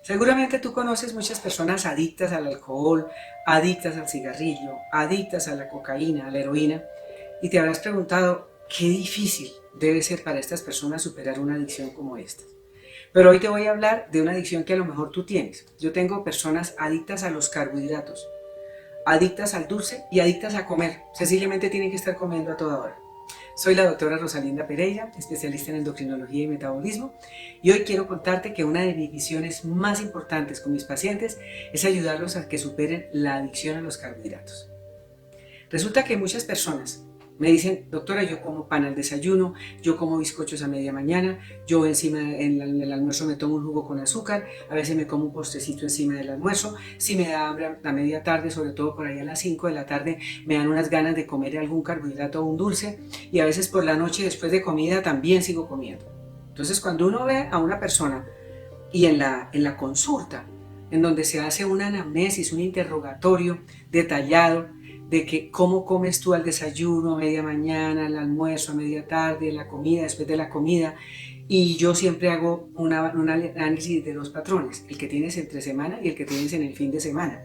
Seguramente tú conoces muchas personas adictas al alcohol, adictas al cigarrillo, adictas a la cocaína, a la heroína, y te habrás preguntado qué difícil debe ser para estas personas superar una adicción como esta. Pero hoy te voy a hablar de una adicción que a lo mejor tú tienes. Yo tengo personas adictas a los carbohidratos, adictas al dulce y adictas a comer. Sencillamente tienen que estar comiendo a toda hora. Soy la doctora Rosalinda Pereira, especialista en endocrinología y metabolismo, y hoy quiero contarte que una de mis misiones más importantes con mis pacientes es ayudarlos a que superen la adicción a los carbohidratos. Resulta que muchas personas me dicen, doctora, yo como pan al desayuno, yo como bizcochos a media mañana, yo encima en el almuerzo me tomo un jugo con azúcar, a veces me como un postrecito encima del almuerzo, si me da hambre a media tarde, sobre todo por ahí a las 5 de la tarde, me dan unas ganas de comer algún carbohidrato o un dulce, y a veces por la noche después de comida también sigo comiendo. Entonces cuando uno ve a una persona y en la consulta, en donde se hace una anamnesis, un interrogatorio detallado de que cómo comes tú al desayuno, a media mañana, al almuerzo, a media tarde, la comida, después de la comida, y yo siempre hago un análisis de dos patrones, el que tienes entre semana y el que tienes en el fin de semana,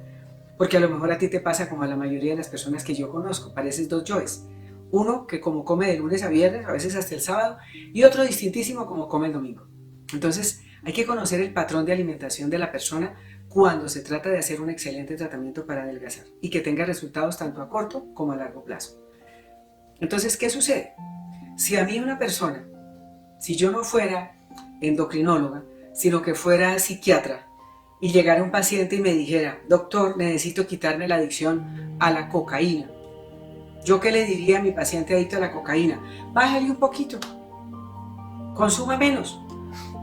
porque a lo mejor a ti te pasa como a la mayoría de las personas que yo conozco, pareces dos yoes, uno que como come de lunes a viernes, a veces hasta el sábado, y otro distintísimo como come el domingo. Entonces, hay que conocer el patrón de alimentación de la persona cuando se trata de hacer un excelente tratamiento para adelgazar y que tenga resultados tanto a corto como a largo plazo. Entonces, ¿qué sucede? Si a mí una persona, si yo no fuera endocrinóloga, sino que fuera psiquiatra, y llegara un paciente y me dijera, doctor, necesito quitarme la adicción a la cocaína, ¿yo qué le diría a mi paciente adicto a la cocaína? Bájale un poquito, consuma menos.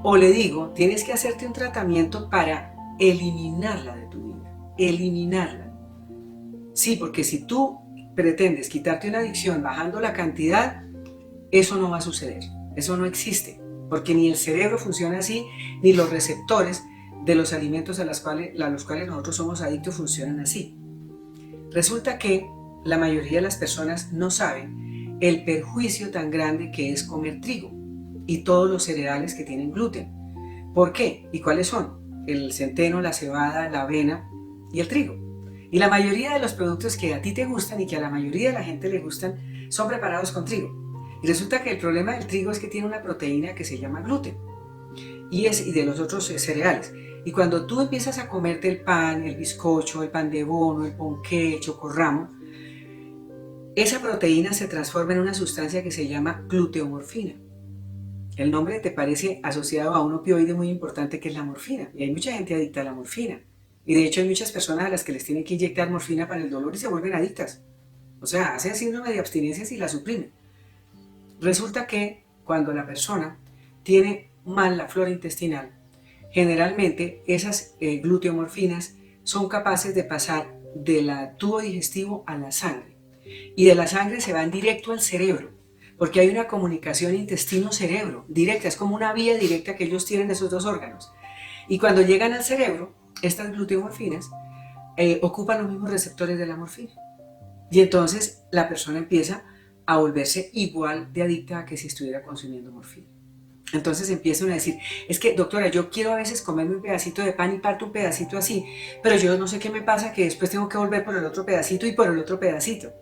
O le digo, tienes que hacerte un tratamiento para eliminarla de tu vida, eliminarla. Sí, porque si tú pretendes quitarte una adicción bajando la cantidad, eso no va a suceder, eso no existe, porque ni el cerebro funciona así, ni los receptores de los alimentos a los cuales nosotros somos adictos funcionan así. Resulta que la mayoría de las personas no saben el perjuicio tan grande que es comer trigo y todos los cereales que tienen gluten. ¿Por qué? ¿Y cuáles son? El centeno, la cebada, la avena y el trigo. Y la mayoría de los productos que a ti te gustan y que a la mayoría de la gente le gustan son preparados con trigo. Y resulta que el problema del trigo es que tiene una proteína que se llama gluten y de los otros cereales. Y cuando tú empiezas a comerte el pan, el bizcocho, el pan de bono, el ponqué, el chocorramo, esa proteína se transforma en una sustancia que se llama gluteomorfina. El nombre te parece asociado a un opioide muy importante que es la morfina. Y hay mucha gente adicta a la morfina. Y de hecho hay muchas personas a las que les tienen que inyectar morfina para el dolor y se vuelven adictas. O sea, hacen síndrome de abstinencia y la suprimen. Resulta que cuando la persona tiene mal la flora intestinal, generalmente esas gluteomorfinas son capaces de pasar del tubo digestivo a la sangre. Y de la sangre se van directo al cerebro, porque hay una comunicación intestino-cerebro directa, es como una vía directa que ellos tienen de esos dos órganos. Y cuando llegan al cerebro, estas gluteomorfinas ocupan los mismos receptores de la morfina. Y entonces la persona empieza a volverse igual de adicta a que si estuviera consumiendo morfina. Entonces empiezan a decir, es que doctora, yo quiero a veces comerme un pedacito de pan y parto un pedacito así, pero yo no sé qué me pasa que después tengo que volver por el otro pedacito y por el otro pedacito.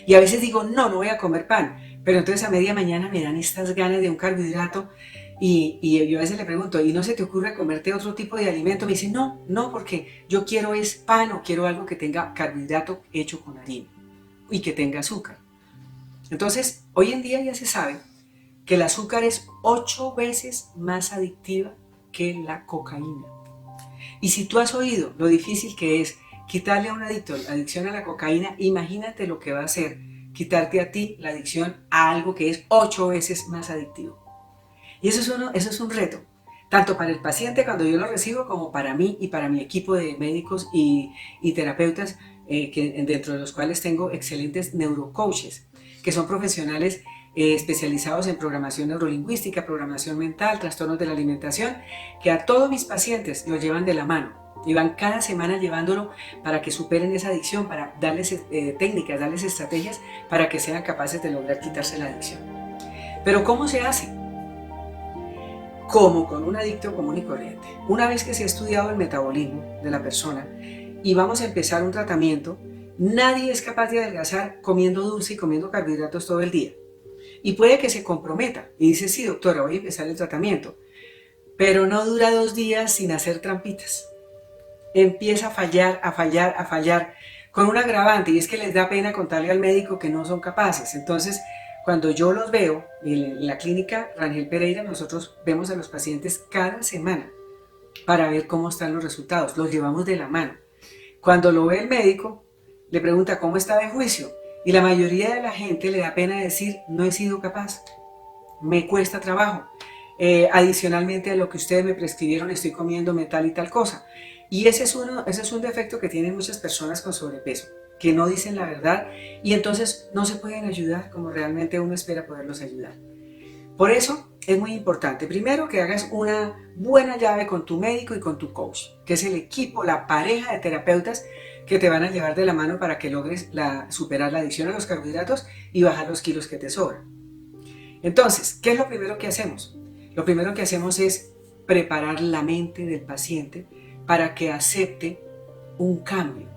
Y a veces digo, no, no voy a comer pan, pero entonces a media mañana me dan estas ganas de un carbohidrato y yo a veces le pregunto, ¿y no se te ocurre comerte otro tipo de alimento? Me dice, no, no, porque yo quiero es pan o quiero algo que tenga carbohidrato hecho con harina y que tenga azúcar. Entonces, hoy en día ya se sabe que el azúcar es 8 veces más adictiva que la cocaína. Y si tú has oído lo difícil que es quitarle a un adicto la adicción a la cocaína, imagínate lo que va a hacer quitarte a ti la adicción a algo que es 8 veces más adictivo. Y eso es un reto, tanto para el paciente cuando yo lo recibo como para mí y para mi equipo de médicos y terapeutas, dentro de los cuales tengo excelentes neurocoaches, que son profesionales especializados en programación neurolingüística, programación mental, trastornos de la alimentación, que a todos mis pacientes lo llevan de la mano y van cada semana llevándolo para que superen esa adicción, para darles técnicas, darles estrategias para que sean capaces de lograr quitarse la adicción. Pero ¿cómo se hace? como con un adicto común y corriente. Una vez que se ha estudiado el metabolismo de la persona y vamos a empezar un tratamiento, nadie es capaz de adelgazar comiendo dulce y comiendo carbohidratos todo el día. Y puede que se comprometa y dice, sí doctora, voy a empezar el tratamiento, pero no dura 2 días sin hacer trampitas. Empieza a fallar, a fallar, a fallar, con un agravante, y es que les da pena contarle al médico que no son capaces. Entonces, cuando yo los veo en la clínica Rangel Pereira, nosotros vemos a los pacientes cada semana para ver cómo están los resultados, los llevamos de la mano. Cuando lo ve el médico, le pregunta cómo está de juicio, y la mayoría de la gente le da pena decir, no he sido capaz, me cuesta trabajo. Adicionalmente a lo que ustedes me prescribieron, estoy comiéndome tal y tal cosa. Y ese es un defecto que tienen muchas personas con sobrepeso, que no dicen la verdad y entonces no se pueden ayudar como realmente uno espera poderlos ayudar. Por eso es muy importante, primero, que hagas una buena llave con tu médico y con tu coach, que es el equipo, la pareja de terapeutas que te van a llevar de la mano para que logres superar la adicción a los carbohidratos y bajar los kilos que te sobran. Entonces, ¿qué es lo primero que hacemos? Lo primero que hacemos es preparar la mente del paciente para que acepte un cambio.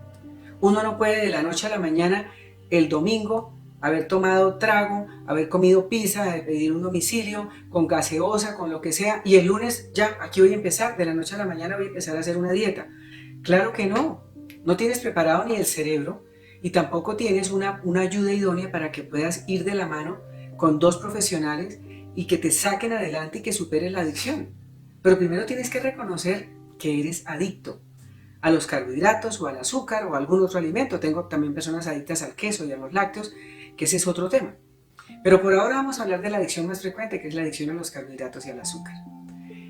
Uno no puede de la noche a la mañana, el domingo, haber tomado trago, haber comido pizza, pedir un domicilio, con gaseosa, con lo que sea, y el lunes ya, aquí voy a empezar, de la noche a la mañana voy a empezar a hacer una dieta. Claro que no, no tienes preparado ni el cerebro y tampoco tienes una ayuda idónea para que puedas ir de la mano con 2 profesionales y que te saquen adelante y que superes la adicción. Pero primero tienes que reconocer que eres adicto a los carbohidratos o al azúcar o a algún otro alimento. Tengo también personas adictas al queso y a los lácteos, que ese es otro tema. Pero por ahora vamos a hablar de la adicción más frecuente, que es la adicción a los carbohidratos y al azúcar.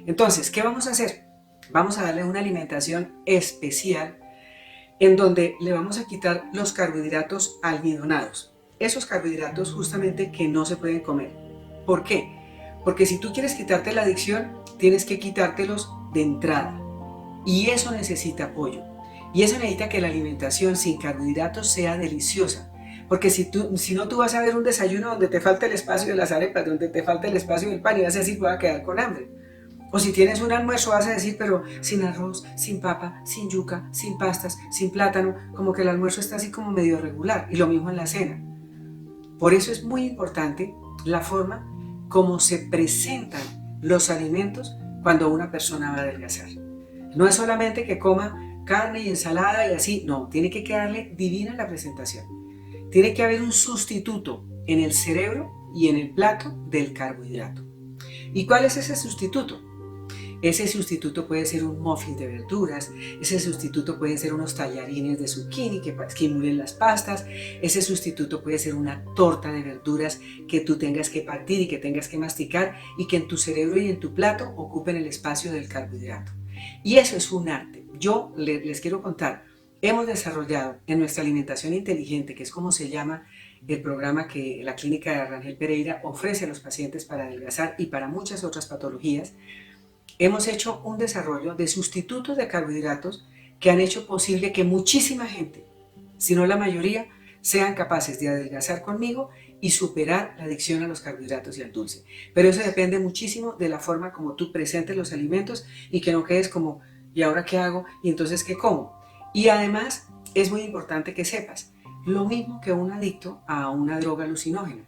Entonces, ¿qué vamos a hacer? Vamos a darle una alimentación especial en donde le vamos a quitar los carbohidratos almidonados. Esos carbohidratos justamente que no se pueden comer. ¿Por qué? Porque si tú quieres quitarte la adicción, tienes que quitártelos de entrada. Y eso necesita apoyo. Y eso necesita que la alimentación sin carbohidratos sea deliciosa. Porque si no, tú vas a ver un desayuno donde te falta el espacio de las arepas, donde te falta el espacio del pan y vas a decir, voy a quedar con hambre. O si tienes un almuerzo vas a decir, pero sin arroz, sin papa, sin yuca, sin pastas, sin plátano, como que el almuerzo está así como medio regular. Y lo mismo en la cena. Por eso es muy importante la forma como se presentan los alimentos cuando una persona va a adelgazar. No es solamente que coma carne y ensalada y así, no, tiene que quedarle divina la presentación. Tiene que haber un sustituto en el cerebro y en el plato del carbohidrato. ¿Y cuál es ese sustituto? Ese sustituto puede ser un muffin de verduras, ese sustituto puede ser unos tallarines de zucchini que estimulen las pastas, ese sustituto puede ser una torta de verduras que tú tengas que partir y que tengas que masticar y que en tu cerebro y en tu plato ocupen el espacio del carbohidrato. Y eso es un arte. Yo les quiero contar, hemos desarrollado en nuestra alimentación inteligente, que es como se llama el programa que la clínica de Rangel Pereira ofrece a los pacientes para adelgazar y para muchas otras patologías, hemos hecho un desarrollo de sustitutos de carbohidratos que han hecho posible que muchísima gente, si no la mayoría, sean capaces de adelgazar conmigo y superar la adicción a los carbohidratos y al dulce. Pero eso depende muchísimo de la forma como tú presentes los alimentos y que no quedes como, ¿y ahora qué hago? ¿Y entonces qué como? Y además es muy importante que sepas, lo mismo que un adicto a una droga alucinógena.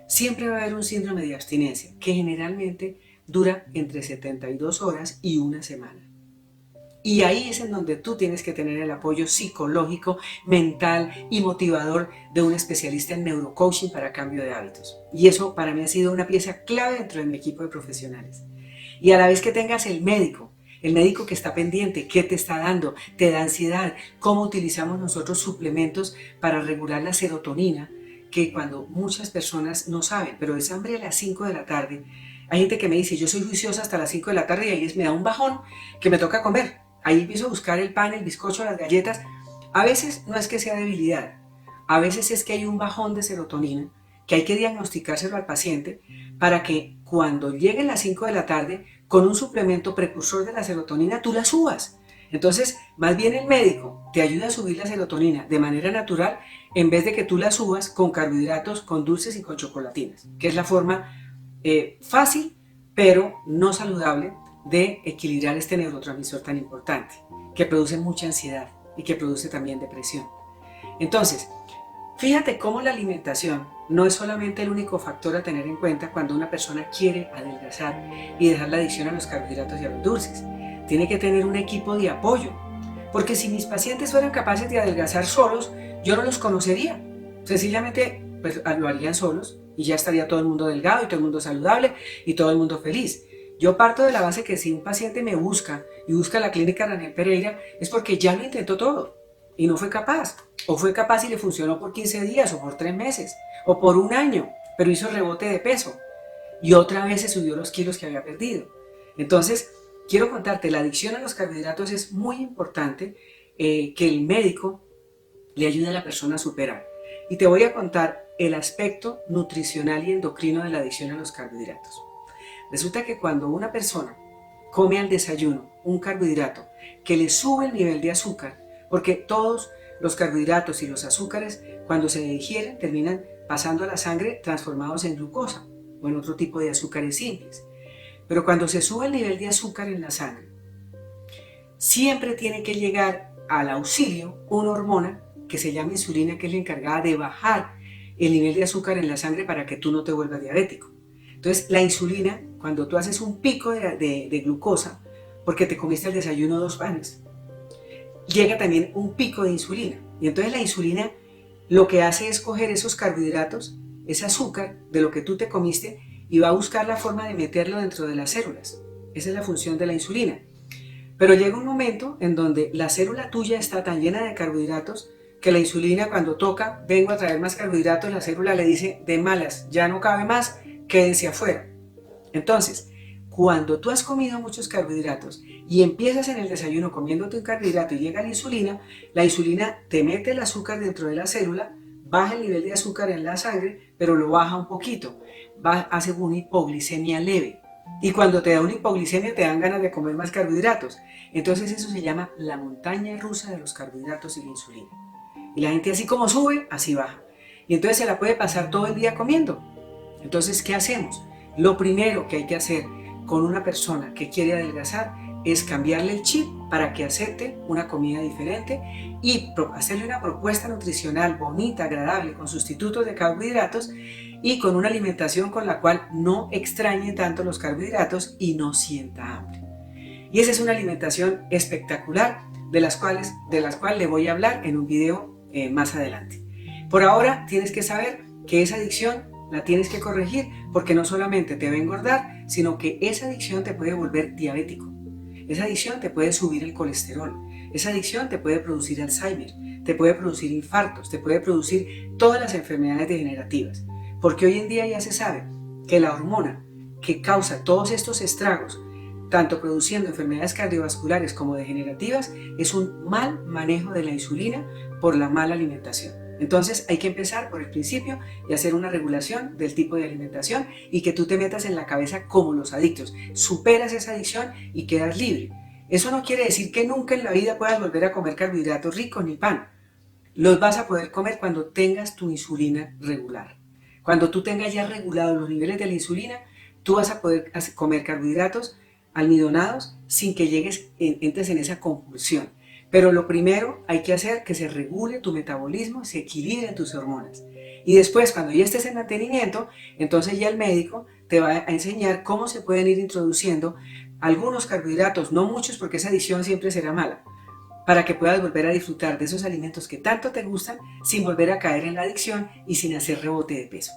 Siempre va a haber un síndrome de abstinencia que generalmente dura entre 72 horas y una semana. Y ahí es en donde tú tienes que tener el apoyo psicológico, mental y motivador de un especialista en neurocoaching para cambio de hábitos. Y eso para mí ha sido una pieza clave dentro de mi equipo de profesionales. Y a la vez que tengas el médico que está pendiente, qué te está dando, te da ansiedad, cómo utilizamos nosotros suplementos para regular la serotonina, que cuando muchas personas no saben, pero es hambre a las 5 de la tarde. Hay gente que me dice, yo soy juiciosa hasta las 5 de la tarde y ahí me da un bajón que me toca comer. Ahí empiezo a buscar el pan, el bizcocho, las galletas. A veces no es que sea debilidad, a veces es que hay un bajón de serotonina que hay que diagnosticárselo al paciente para que cuando lleguen las 5 de la tarde, con un suplemento precursor de la serotonina, tú la subas. Entonces, más bien el médico te ayuda a subir la serotonina de manera natural en vez de que tú la subas con carbohidratos, con dulces y con chocolatinas, que es la forma fácil, pero no saludable, de equilibrar este neurotransmisor tan importante, que produce mucha ansiedad y que produce también depresión. Entonces, fíjate cómo la alimentación no es solamente el único factor a tener en cuenta cuando una persona quiere adelgazar y dejar la adicción a los carbohidratos y a los dulces. Tiene que tener un equipo de apoyo, porque si mis pacientes fueran capaces de adelgazar solos, yo no los conocería. Sencillamente pues, lo harían solos y ya estaría todo el mundo delgado y todo el mundo saludable y todo el mundo feliz. Yo parto de la base que si un paciente me busca y busca la clínica Ranier Pereira es porque ya lo intentó todo y no fue capaz. O fue capaz y le funcionó por 15 días o por 3 meses o por un año, pero hizo rebote de peso y otra vez se subió los kilos que había perdido. Entonces, quiero contarte, la adicción a los carbohidratos es muy importante que el médico le ayude a la persona a superar. Y te voy a contar el aspecto nutricional y endocrino de la adicción a los carbohidratos. Resulta que cuando una persona come al desayuno un carbohidrato que le sube el nivel de azúcar, porque todos los carbohidratos y los azúcares cuando se digieren terminan pasando a la sangre transformados en glucosa o en otro tipo de azúcares simples. Pero cuando se sube el nivel de azúcar en la sangre, siempre tiene que llegar al auxilio una hormona que se llama insulina, que es la encargada de bajar el nivel de azúcar en la sangre para que tú no te vuelvas diabético. Entonces la insulina, cuando tú haces un pico de glucosa, porque te comiste al desayuno 2 panes, llega también un pico de insulina. Y entonces la insulina lo que hace es coger esos carbohidratos, ese azúcar de lo que tú te comiste y va a buscar la forma de meterlo dentro de las células. Esa es la función de la insulina. Pero llega un momento en donde la célula tuya está tan llena de carbohidratos que la insulina cuando toca, vengo a traer más carbohidratos, la célula le dice de malas, ya no cabe más, quédense afuera. Entonces, cuando tú has comido muchos carbohidratos y empiezas en el desayuno comiéndote un carbohidrato y llega la insulina te mete el azúcar dentro de la célula, baja el nivel de azúcar en la sangre, pero lo baja un poquito, hace una hipoglicemia leve. Y cuando te da una hipoglicemia te dan ganas de comer más carbohidratos. Entonces eso se llama la montaña rusa de los carbohidratos y la insulina. Y la gente así como sube, así baja. Y entonces se la puede pasar todo el día comiendo. Entonces, ¿qué hacemos? Lo primero que hay que hacer con una persona que quiere adelgazar es cambiarle el chip para que acepte una comida diferente y hacerle una propuesta nutricional bonita, agradable, con sustitutos de carbohidratos y con una alimentación con la cual no extrañe tanto los carbohidratos y no sienta hambre. Y esa es una alimentación espectacular de las cuales le voy a hablar en un video más adelante. Por ahora tienes que saber que esa adicción la tienes que corregir porque no solamente te va a engordar, sino que esa adicción te puede volver diabético. Esa adicción te puede subir el colesterol. Esa adicción te puede producir Alzheimer, te puede producir infartos, te puede producir todas las enfermedades degenerativas. Porque hoy en día ya se sabe que la hormona que causa todos estos estragos, tanto produciendo enfermedades cardiovasculares como degenerativas, es un mal manejo de la insulina por la mala alimentación. Entonces hay que empezar por el principio y hacer una regulación del tipo de alimentación y que tú te metas en la cabeza como los adictos. Superas esa adicción y quedas libre. Eso no quiere decir que nunca en la vida puedas volver a comer carbohidratos ricos ni pan. Los vas a poder comer cuando tengas tu insulina regular. Cuando tú tengas ya regulados los niveles de la insulina, tú vas a poder comer carbohidratos almidonados sin que entres en esa compulsión. Pero lo primero hay que hacer que se regule tu metabolismo, se equilibren tus hormonas. Y después, cuando ya estés en mantenimiento, entonces ya el médico te va a enseñar cómo se pueden ir introduciendo algunos carbohidratos, no muchos porque esa adición siempre será mala, para que puedas volver a disfrutar de esos alimentos que tanto te gustan sin volver a caer en la adicción y sin hacer rebote de peso.